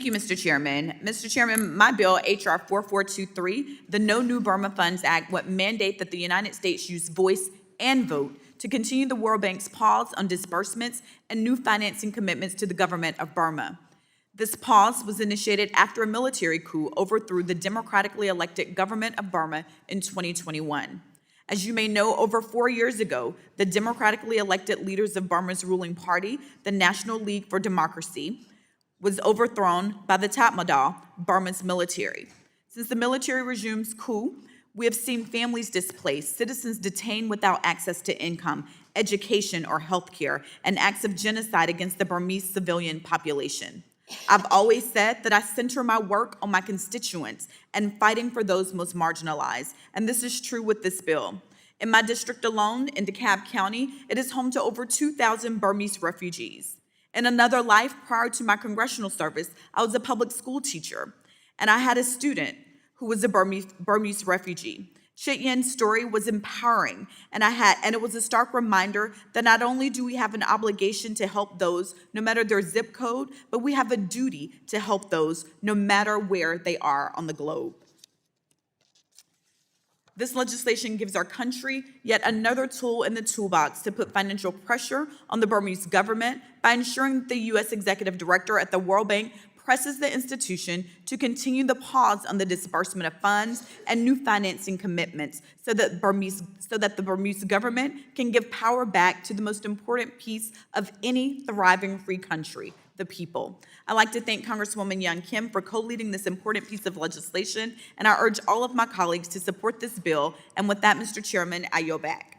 Thank you, Mr. Chairman. Mr. Chairman, my bill, H.R. 4423, the No New Burma Funds Act, would mandate that the United States use voice and vote to continue the World Bank's pause on disbursements and new financing commitments to the government of Burma. This pause was initiated after a military coup overthrew the democratically elected government of Burma in 2021. As you may know, over 4 years ago, the democratically elected leaders of Burma's ruling party, the National League for Democracy, was overthrown by the Tatmadaw, Burma's military. Since the military regime's coup, we have seen families displaced, citizens detained without access to income, education, or health care, and acts of genocide against the Burmese civilian population. I've always said that I center my work on my constituents and fighting for those most marginalized, and this is true with this bill. In my district alone, in DeKalb County, it is home to over 2,000 Burmese refugees. In another life, prior to my congressional service, I was a public school teacher, and I had a student who was a Burmese refugee. Chit Yen's story was empowering, and it was a stark reminder that not only do we have an obligation to help those, no matter their zip code, but we have a duty to help those, no matter where they are on the globe. This legislation gives our country yet another tool in the toolbox to put financial pressure on the Burmese government by ensuring that the U.S. Executive Director at the World Bank presses the institution to continue the pause on the disbursement of funds and new financing commitments so that the Burmese government can give power back to the most important piece of any thriving free country, the people. I'd like to thank Congresswoman Kim for co-leading this important piece of legislation, and I urge all of my colleagues to support this bill. And with that, Mr. Chairman, I yield back.